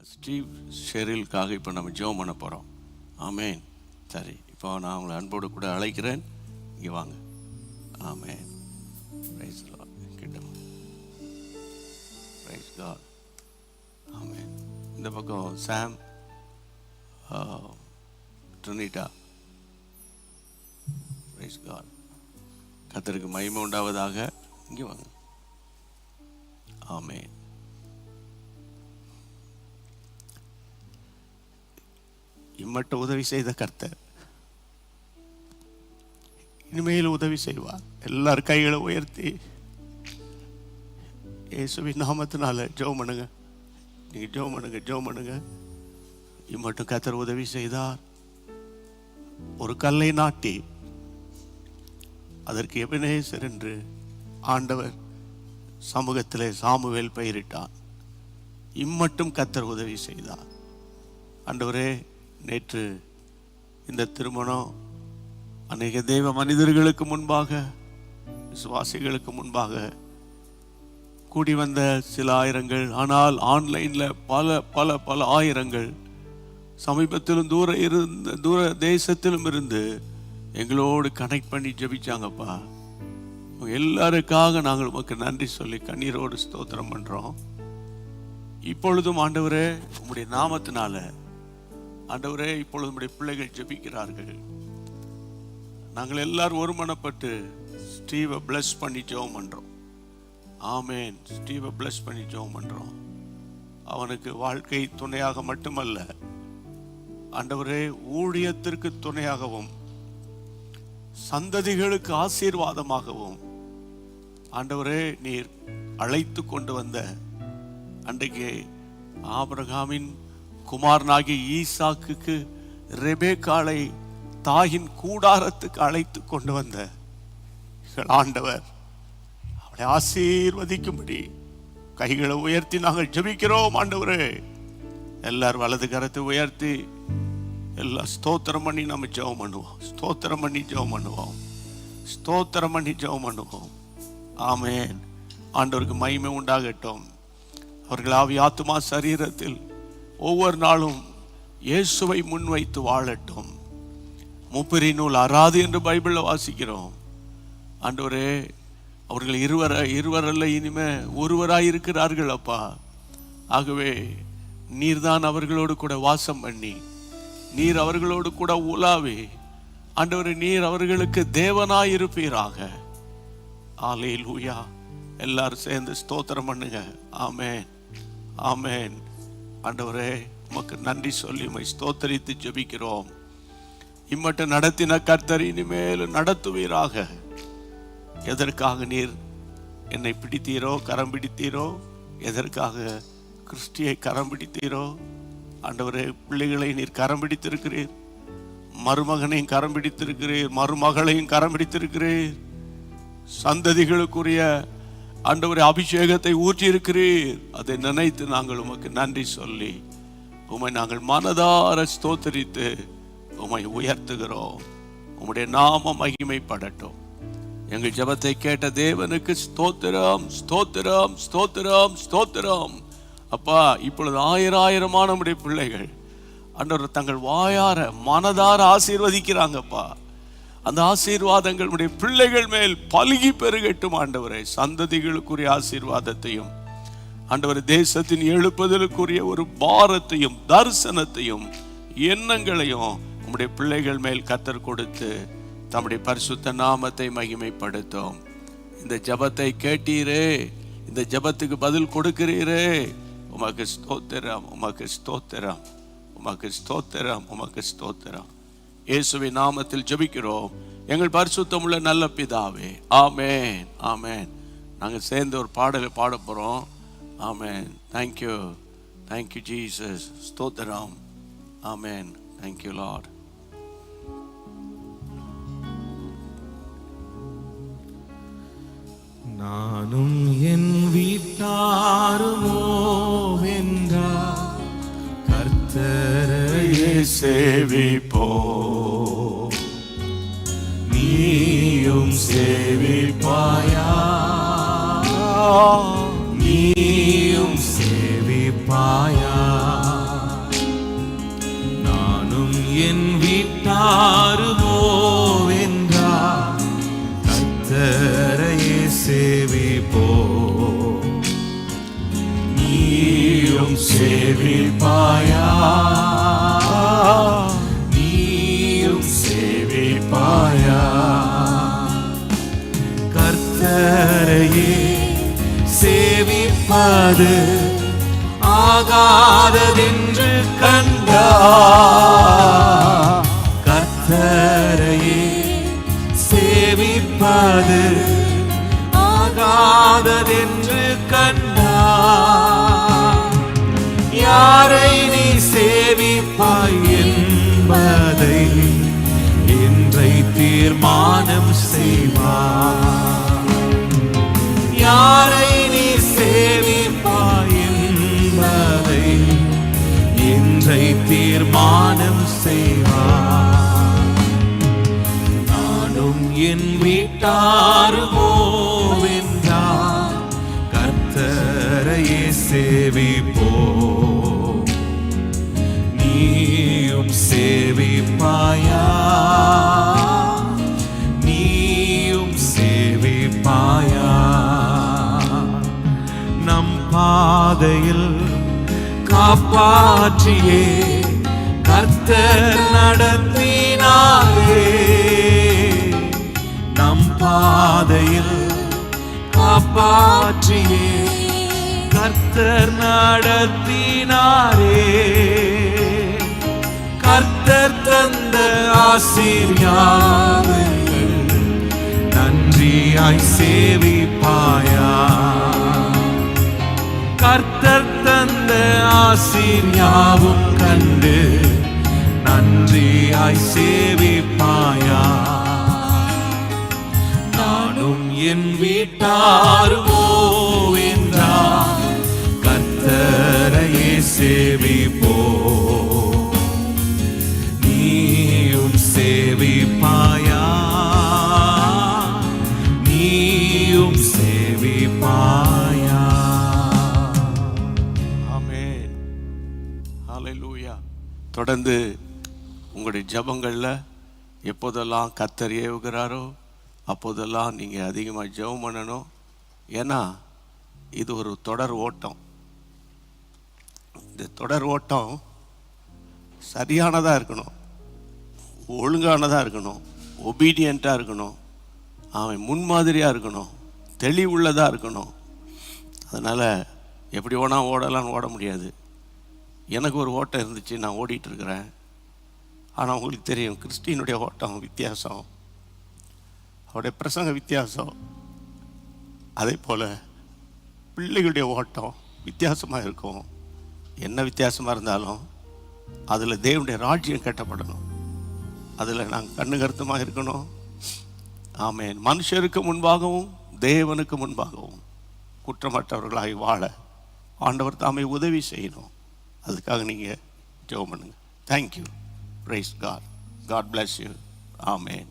Steve ஷெரிலுக்காக இப்போ நம்ம ஜெபம் பண்ண போகிறோம். ஆமேன். சரி, இப்போ நான் உங்களை அன்போடு கூட அழைக்கிறேன், இங்கே வாங்க. ஆமேன். Praise Lord. கிட்ட பிரைஸ் காட். ஆமேன். இந்த பக்கம் சாம், ட்ரினிட்டா. Price God. கர்த்தருக்கு மகிமை உண்டாவதாக. இங்கே வாங்க. ஆமேன். இம்மட்டும் உதவி செய்த கர்த்தர் இனிமேல் உதவி செய்வார். எல்லாரும் கைகளை உயர்த்தி இயேசுவின் நாமத்தினால ஜெபம் பண்ணுங்க. நீங்க ஜெபம் பண்ணுங்க, ஜெபம் பண்ணுங்க. இம்மட்டும் கர்த்தர் உதவி செய்தார். ஒரு கல்லை நாட்டி அதற்கு எபெனேசர் என்று ஆண்டவர் சமூகத்திலே சாமுவேல் பெயரிட்டான். இம்மட்டும் கர்த்தர் உதவி செய்தார். ஆண்டவரே, நேற்று இந்த திருமணம் அநேக தெய்வ மனிதர்களுக்கு முன்பாக, விசுவாசிகளுக்கு முன்பாக கூடி வந்த சில ஆயிரங்கள், ஆனால் ஆன்லைன்ல பல பல பல ஆயிரங்கள் சமீபத்திலும் தூர தேசத்திலும் இருந்து எங்களோடு கனெக்ட் பண்ணி ஜெபிச்சாங்கப்பா. எல்லாருக்காக நாங்கள் உமக்கு நன்றி சொல்லி கண்ணீரோடு ஸ்தோத்திரம் பண்றோம். இப்பொழுதும் ஆண்டவரே, உம்முடைய நாமத்தினால ஆண்டவரே, இப்பொழுது நம்முடைய பிள்ளைகள் ஜெபிக்கிறார்கள். நாங்கள் எல்லாரும் ஒருமனப்பட்டு ஸ்டீவை பிளஸ் பண்ணி ஜெபம் பண்றோம். ஆமேன். ஸ்டீவை பிளஸ் பண்ணி ஜெபம் பண்றோம். அவனுக்கு வாழ்க்கை துணையாக மட்டுமல்ல ஆண்டவரே, ஊழியத்திற்கு துணையாகவும் சந்ததிகளுக்கு ஆசீர்வாதமாகவும் ஆண்டவரே நீர் அழைத்து கொண்டு வந்த அன்றைக்கு ஆபிரகாமின் குமாரனாகிய ஈசாக்குக்கு ரெபேக்காளை தாயின் கூடாரத்துக்கு அழைத்து கொண்டு வந்த ஆண்டவர் அவளை ஆசீர்வதிக்கும்படி கைகளை உயர்த்தி நாங்கள் ஜெபிக்கிறோம். ஆண்டவரே, எல்லாரும் வலது கரத்தை உயர்த்தி எல்லாம் ஸ்தோத்திரம் பண்ணி நம்ம ஜெபம் பண்ணுவோம். ஸ்தோத்திரம் பண்ணி ஜெபம் பண்ணுவோம். ஸ்தோத்திரம் பண்ணி ஜெபம் பண்ணுவோம். ஆமேன். ஆண்டவருக்கு மகிமை உண்டாகட்டும். அவர்கள் ஆவி ஆத்துமா சரீரத்தில் ஒவ்வொரு நாளும் இயேசுவை முன்வைத்து வாழட்டும். முப்பரி நூல் அறாது என்று பைபிளில் வாசிக்கிறோம். ஆண்டவரே, அவர்கள் இருவரல்ல, இனிமே ஒருவராய் இருக்கிறார்கள் அப்பா. ஆகவே நீர்தான் அவர்களோடு கூட வாசம் பண்ணி, நீர் அவர்களோடு கூட உலாவி, ஆண்டவரே நீர் அவர்களுக்கு தேவனாய் இருப்பீராக. அல்லேலூயா. எல்லாரும் சேர்ந்து ஸ்தோத்திரம் பண்ணுங்க. ஆமேன், ஆமேன். ஆண்டவரே, உமக்கு நன்றி சொல்லி உம்மை ஸ்தோத்தரித்து ஜெபிக்கிறோம். இம்மட்டும் நடத்தின கர்த்தர் இனிமேல் நடத்துவீராக. எதற்காக நீர் என்னை பிடித்தீரோ, கரம் பிடித்தீரோ, எதற்காக கிறிஸ்டியை கரம் பிடித்தீரோ, ஆண்டவரே பிள்ளைகளை நீர் கரம் பிடித்திருக்கிறீர், மருமகனையும் கரம் பிடித்திருக்கிறீர், மருமகளையும் கரம் பிடித்திருக்கிறீர், சந்ததிகளுக்குரிய ஆண்டவரே அபிஷேகத்தை ஊற்றி இருக்கிறீர். அதை நினைத்து நாங்கள் உமக்கு நன்றி சொல்லி உம்மை நாங்கள் மனதார ஸ்தோத்தரித்து உம்மை உயர்த்துகிறோம். உம்முடைய நாமம் மகிமைப்படட்டும். எங்கள் ஜெபத்தை கேட்ட தேவனுக்கு ஸ்தோத்திரம், ஸ்தோத்திரம், ஸ்தோத்திரம், ஸ்தோத்திரம். அப்பா, இப்பொழுது ஆயிரமான நம்முடைய பிள்ளைகள் ஆண்டவர் தங்கள் வாயார மனதார ஆசீர்வதிக்கிறாங்கப்பா. அந்த ஆசீர்வாதங்கள் உடைய பிள்ளைகள் மேல் பலுகி பெருகட்டும். ஆண்டவரே, சந்ததிகளுக்குரிய ஆசீர்வாதத்தையும் ஆண்டவர் தேசத்தின் எழுப்புதலுக்குரிய ஒரு பாரத்தையும் தரிசனத்தையும் எண்ணங்களையும் உம்முடைய பிள்ளைகள் மேல் கர்த்தர் கொடுத்து தம்முடைய பரிசுத்த நாமத்தை மகிமைப்படுத்தும். இந்த ஜெபத்தை கேட்டீரே, இந்த ஜெபத்துக்கு பதில் கொடுக்கிறீரே, உமக்கு ஸ்தோத்திரம், உமக்கு ஸ்தோத்திரம், உமக்கு ஸ்தோத்திரம், உமக்கு ஸ்தோத்திரம். இயேசுவின் நாமத்தில் ஜெபிக்கிறோம் எங்கள் பரிசுத்தமுள்ள நல்ல பிதாவே. ஆமேன், ஆமேன். நாங்கள் சேர்ந்து ஒரு பாடலை பாட போறோம். ஆமேன். Thank you, thank you Jesus. ஸ்தோத்திரம். ஆமேன். Thank you Lord. நானும் என் வீட்டாருமோ வென்றார் கர்த்தரையே சேவிப்போ, நீயும் சேவிப்பாயா, நீயும் சேவிப்பாயா. சேவிப்பாயா, நீயும் சேவிப்பாயா. கர்த்தரையே சேவிப்பது ஆகாததென்று கண்டா, கர்த்தரையே சேவிப்பது ஆகாததென்று கண்டா. யாரை நீ சேவிப்பாய் என்பதை இன்றை தீர்மானம் செய்வாய். யாரை நீ சேவிப்பாய் என்பதை இன்றை தீர்மானம் செய்வாய். நானும் என் வீட்டாருமோ வென்றார் கர்த்தரையே சேவிப்போ. நீயும் சேவிப்பாயா, நீயும் சேவிப்பாயா. நம் பாதையில் காப்பாற்றியே கர்த்தர் நடத்தினாரே. நம் பாதையில் காப்பாற்றியே கர்த்தர் நடத்தினாரே. கர்த்தர் தந்த ஆசீர்வாதங்கள் நன்றியாய் சேவிப்பாயா. கர்த்தர் தந்த ஆசீர்வாதம் கண்டு நன்றியாய் சேவிப்பாயா. நானும் என் வீட்டாருமோ என்றார் கர்த்தரையே சேவிப்போ. நீயும் சேவிப்பாயா, நீயும் சேவிப்பாயா. ஆமென். ஹல்லேலூயா. தொடர்ந்து உங்களுடைய ஜெபங்கள்ல எப்போதெல்லாம் கர்த்தர் ஏவுகிறாரோ அப்போதெல்லாம் நீங்கள் அதிகமாக ஜெபம் பண்ணணும். ஏன்னா இது ஒரு தொடர் ஓட்டம். இந்த தொடர் ஓட்டம் சரியானதாக இருக்கணும், ஒழுங்கானதாக இருக்கணும், ஒபீடியண்ட்டாக இருக்கணும், அவன் முன்மாதிரியாக இருக்கணும், தெளிவுள்ளதாக இருக்கணும். அதனால் எப்படி வேணால் ஓடலான்னு ஓட முடியாது. எனக்கு ஒரு ஓட்டம் இருந்துச்சு, நான் ஓடிட்டுருக்கிறேன். ஆனால் உங்களுக்கு தெரியும், கிறிஸ்டினுடைய ஓட்டம் வித்தியாசம், அவருடைய பிரசங்க வித்தியாசம். அதே போல் பிள்ளைகளுடைய ஓட்டம் வித்தியாசமாக இருக்கும். என்ன வித்தியாசமாக இருந்தாலும் அதில் தேவனுடைய ராஜ்யம் கட்டப்படணும். அதில் நாங்கள் கண்ணு கருத்துமாக இருக்கணும். ஆமென். மனுஷருக்கு முன்பாகவும் தேவனுக்கு முன்பாகவும் குற்றமற்றவர்களாகி வாழ ஆண்டவர் தாமே உதவி செய்யணும். அதுக்காக நீங்கள் ஜெபம் பண்ணுங்க. Thank you. Praise God. God bless you. Amen.